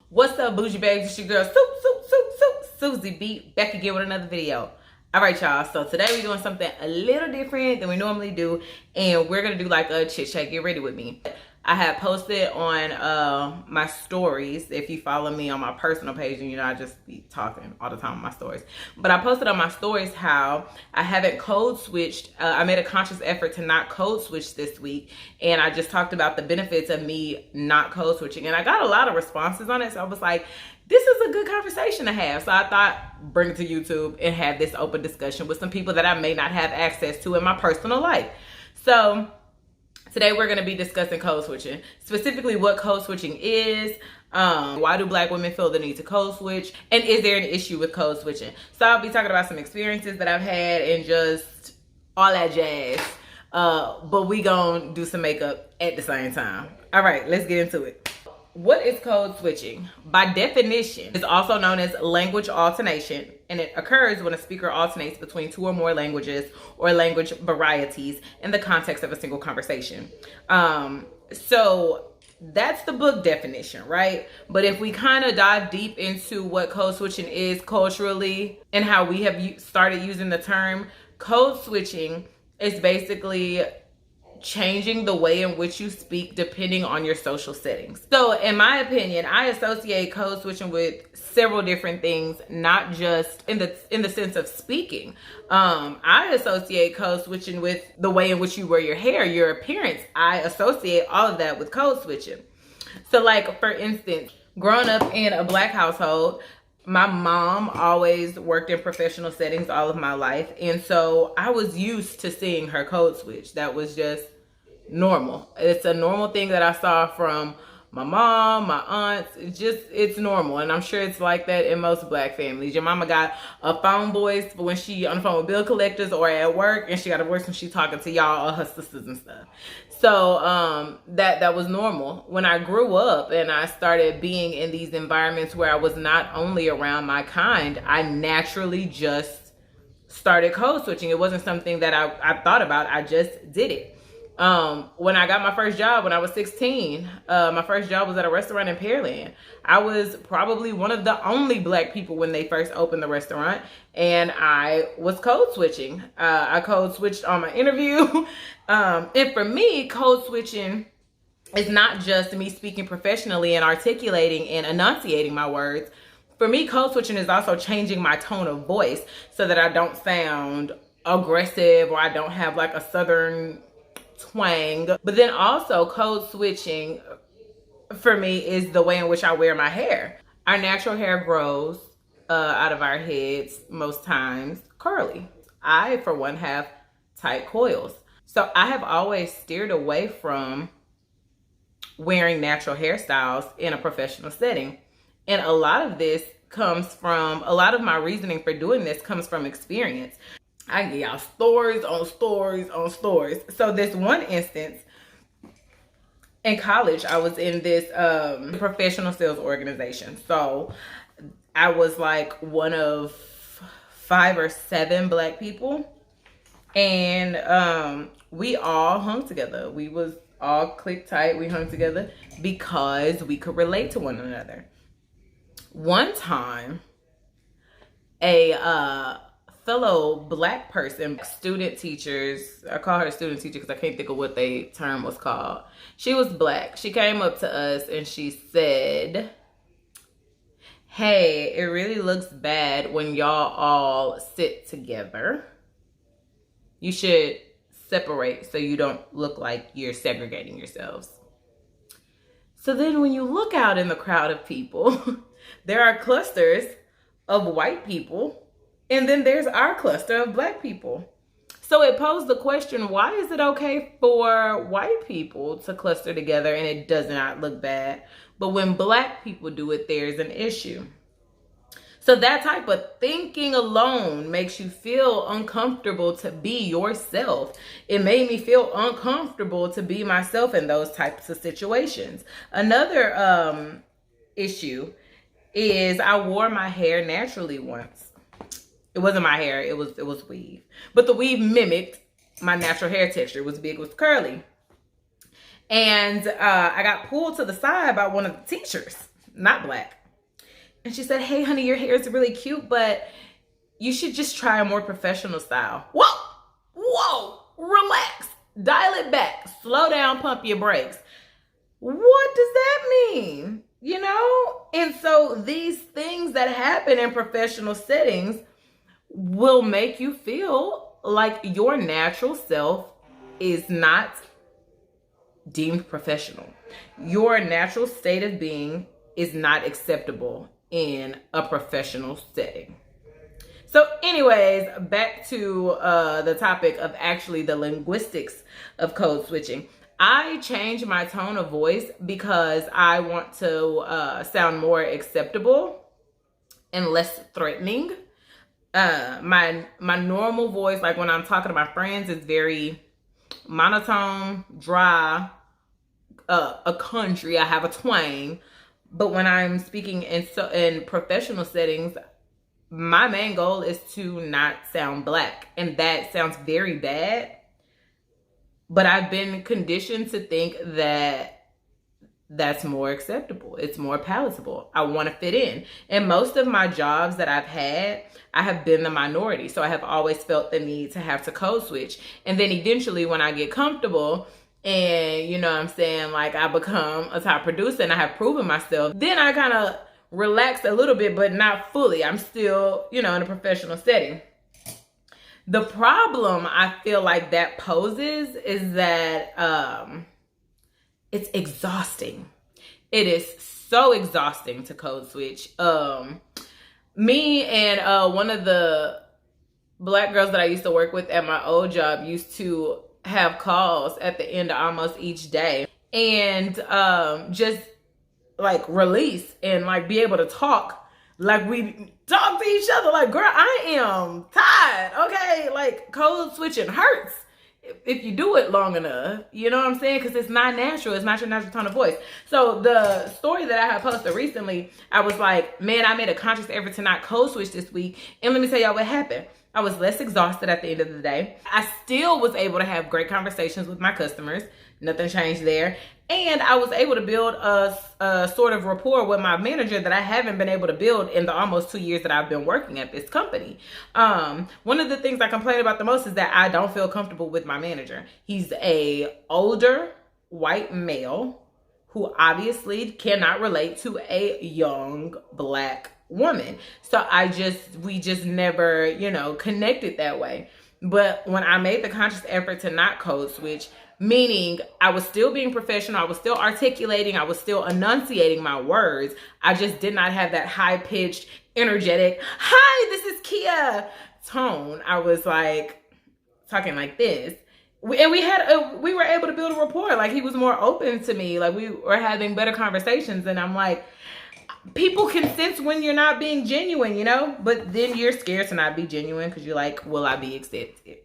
What's up, Bougie babes? It's your girl, Suzie B, back again with another video. All right, y'all. So today we're doing something a little different than we normally do, and we're gonna do like a chit chat. Get ready with me. I have posted on my stories. If you follow me on my personal page, and you know I just be talking all the time on my stories. But I posted on my stories how I haven't code switched. I made a conscious effort to not code switch this week, and I just talked about the benefits of me not code switching. And I got a lot of responses on it, so I was like, this is a good conversation to have. So I thought, bring it to YouTube and have this open discussion with some people that I may not have access to in my personal life. So today we're going to be discussing code switching, specifically what code switching is, why do Black women feel the need to code switch, and is there an issue with code switching? So I'll be talking about some experiences that I've had and just all that jazz, but we gonna do some makeup at the same time. All right, let's get into it. What is code switching? By definition, it's also known as language alternation, and it occurs when a speaker alternates between two or more languages or language varieties in the context of a single conversation. So that's the book definition, right? But if we kind of dive deep into what code switching is culturally and how we have started using the term, code switching is basically changing the way in which you speak depending on your social settings. So in my opinion, I associate code switching with several different things, not just in the sense of speaking. I associate code switching with the way in which you wear your hair, your appearance. I associate all of that with code switching. So like, for instance, growing up in a Black household, my mom always worked in professional settings all of my life. And so I was used to seeing her code switch. That was just normal. It's a normal thing that I saw from my mom, my aunts. It's normal. And I'm sure it's like that in most Black families. Your mama got a phone voice when she on the phone with bill collectors or at work, and she got a voice when she talking to y'all or her sisters and stuff. So that was normal. When I grew up and I started being in these environments where I was not only around my kind, I naturally just started code switching. It wasn't something that I thought about. I just did it. When I got my first job when I was 16, my first job was at a restaurant in Pearland. I was probably one of the only Black people when they first opened the restaurant, and I was code switching. I code switched on my interview. And for me, code switching is not just me speaking professionally and articulating and enunciating my words. For me, code switching is also changing my tone of voice so that I don't sound aggressive or I don't have like a Southern twang. But then also code switching for me is the way in which I wear my hair. Our natural hair grows out of our heads most times curly. I, for one, have tight coils. So I have always steered away from wearing natural hairstyles in a professional setting. And a lot of my reasoning for doing this comes from experience. I can give y'all stories on stories on stories. So this one instance, in college, I was in this professional sales organization. So I was like one of 5 or 7 Black people. And we all hung together. We was all click tight. We hung together because we could relate to one another. One time, a fellow Black person, student teachers, I call her a student teacher because I can't think of what the term was called. She was Black. She came up to us and she said, "Hey, it really looks bad when y'all all sit together. You should separate so you don't look like you're segregating yourselves." So then when you look out in the crowd of people, there are clusters of white people, and then there's our cluster of Black people. So it posed the question, why is it okay for white people to cluster together and it does not look bad, but when Black people do it, there's an issue? So that type of thinking alone makes you feel uncomfortable to be yourself. It made me feel uncomfortable to be myself in those types of situations. Another issue is I wore my hair naturally once. It wasn't my hair, it was weave. But the weave mimicked my natural hair texture. It was big, it was curly. And I got pulled to the side by one of the teachers. not black. And she said, hey, honey, your hair is really cute, but you should just try a more professional style. Whoa, relax, dial it back, slow down, pump your brakes. What does that mean? You know? And so these things that happen in professional settings will make you feel like your natural self is not deemed professional. Your natural state of being is not acceptable in a professional setting. So anyways, back to the topic of actually the linguistics of code switching. I changed my tone of voice because I want to sound more acceptable and less threatening. My normal voice, like when I'm talking to my friends, is very monotone, dry, a country. I have a twang. But when I'm speaking in professional settings, my main goal is to not sound black. And that sounds very bad. But I've been conditioned to think that that's more acceptable. It's more palatable. I want to fit in. And most of my jobs that I've had, I have been the minority. So I have always felt the need to have to code switch. And then eventually when I get comfortable and, you know what I'm saying, like I become a top producer and I have proven myself, then I kind of relax a little bit, but not fully. I'm still, you know, in a professional setting. The problem I feel like that poses is that it's exhausting. It is so exhausting to code switch. Me and one of the black girls that I used to work with at my old job used to have calls at the end of almost each day and just like release and like be able to talk like we talk to each other. Like, girl, I am tired, okay? Like, code switching hurts if you do it long enough. You know what I'm saying? Because it's not natural. It's not your natural tone of voice. So the story that I had posted recently, I was like, man, I made a conscious effort to not code switch this week. And let me tell y'all what happened. I was less exhausted at the end of the day. I still was able to have great conversations with my customers. Nothing changed there. And I was able to build a sort of rapport with my manager that I haven't been able to build in the almost 2 years that I've been working at this company. One of the things I complain about the most is that I don't feel comfortable with my manager. He's a older white male who obviously cannot relate to a young black woman. So we just never, you know, connected that way. But when I made the conscious effort to not code switch, meaning I was still being professional, I was still articulating, I was still enunciating my words, I just did not have that high-pitched, energetic, hi, this is Kia tone. I was like talking like this. We were able to build a rapport. Like, he was more open to me. Like, we were having better conversations. And I'm like, people can sense when you're not being genuine, you know? But then you're scared to not be genuine because you're like, will I be accepted?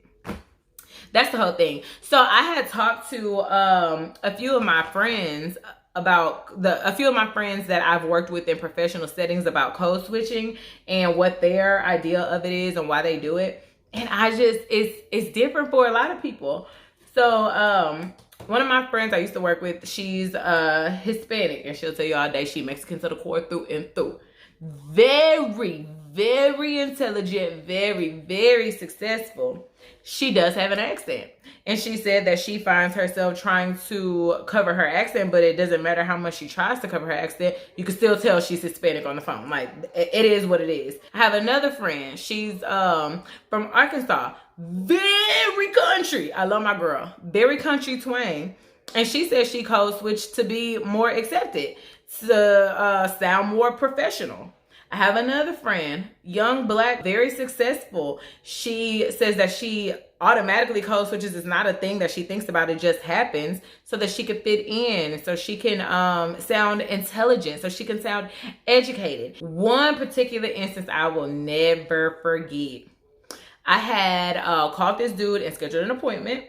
That's the whole thing. So I had talked to a few of my friends that I've worked with in professional settings about code switching and what their idea of it is and why they do it. And it's different for a lot of people. So one of my friends I used to work with, she's Hispanic, and she'll tell you all day she Mexican to the core through and through. Very, very intelligent, very, very successful. She does have an accent. And she said that she finds herself trying to cover her accent, but it doesn't matter how much she tries to cover her accent. You can still tell she's Hispanic on the phone. Like, it is what it is. I have another friend. She's from Arkansas. Very country. I love my girl. Very country twang. And she says she code switched to be more accepted, to sound more professional. I have another friend, young black, very successful. She says that she automatically code switches. Is not a thing that she thinks about. It just happens so that she can fit in, so she can sound intelligent, so she can sound educated. One particular instance I will never forget. I had called this dude and scheduled an appointment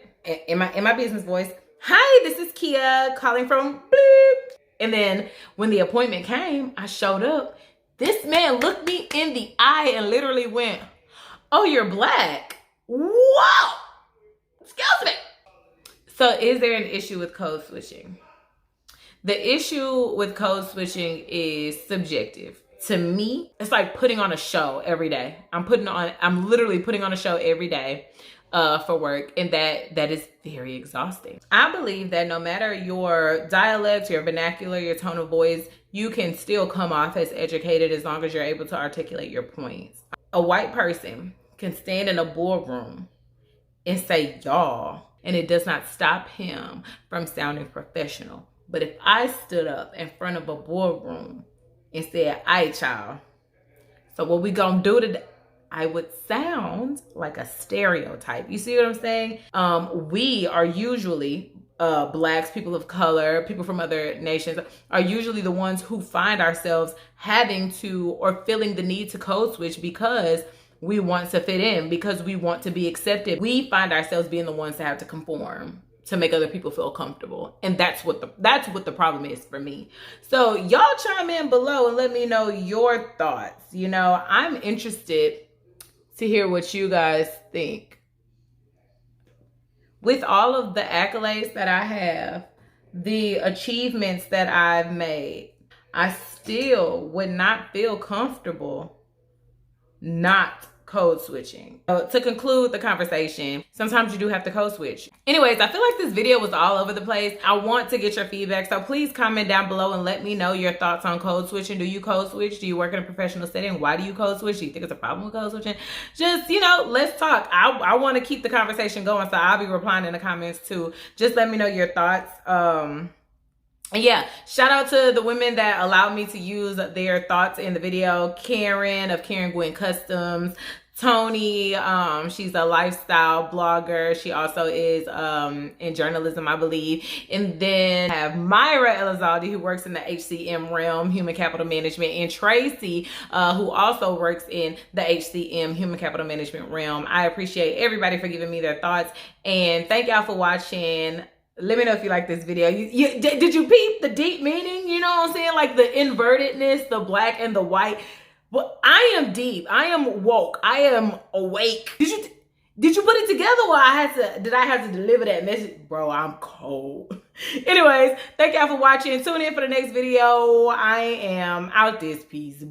in my business voice. Hi, this is Kia calling from bleep. And then when the appointment came, I showed up. This man looked me in the eye and literally went, oh, you're black. Whoa! Excuse me. So is there an issue with code switching? The issue with code switching is subjective. To me, it's like putting on a show every day. I'm literally putting on a show every day for work, and that is very exhausting. I believe that no matter your dialect, your vernacular, your tone of voice, you can still come off as educated as long as you're able to articulate your points. A white person can stand in a boardroom and say y'all, and it does not stop him from sounding professional. But if I stood up in front of a boardroom and said, "Aight, y'all, so what we gonna do today?" I would sound like a stereotype. You see what I'm saying? We are usually, blacks, people of color, people from other nations, are usually the ones who find ourselves having to or feeling the need to code switch because we want to fit in, because we want to be accepted. We find ourselves being the ones that have to conform to make other people feel comfortable. And that's what the problem is for me. So y'all chime in below and let me know your thoughts. You know, I'm interested to hear what you guys think. With all of the accolades that I have, the achievements that I've made, I still would not feel comfortable not code switching. To conclude the conversation, sometimes you do have to code switch. Anyways, I feel like this video was all over the place. I want to get your feedback, so please comment down below and let me know your thoughts on code switching. Do you code switch? Do you work in a professional setting? Why do you code switch? Do you think it's a problem with code switching? Just, you know, let's talk. I want to keep the conversation going, so I'll be replying in the comments too. Just let me know your thoughts. And yeah, shout out to the women that allowed me to use their thoughts in the video. Karen of Karen Gwen Customs, Tony, she's a lifestyle blogger. She also is in journalism, I believe. And then I have Myra Elizalde, who works in the HCM realm, human capital management, and Tracy, who also works in the HCM, human capital management realm. I appreciate everybody for giving me their thoughts, and thank y'all for watching. Let me know if you like this video. Did you peep the deep meaning? You know what I'm saying? Like the invertedness, the black and the white. Well, I am deep. I am woke. I am awake. Did you put it together, or did I have to deliver that message? Bro, I'm cold. Anyways, thank y'all for watching. Tune in for the next video. I am out this piece.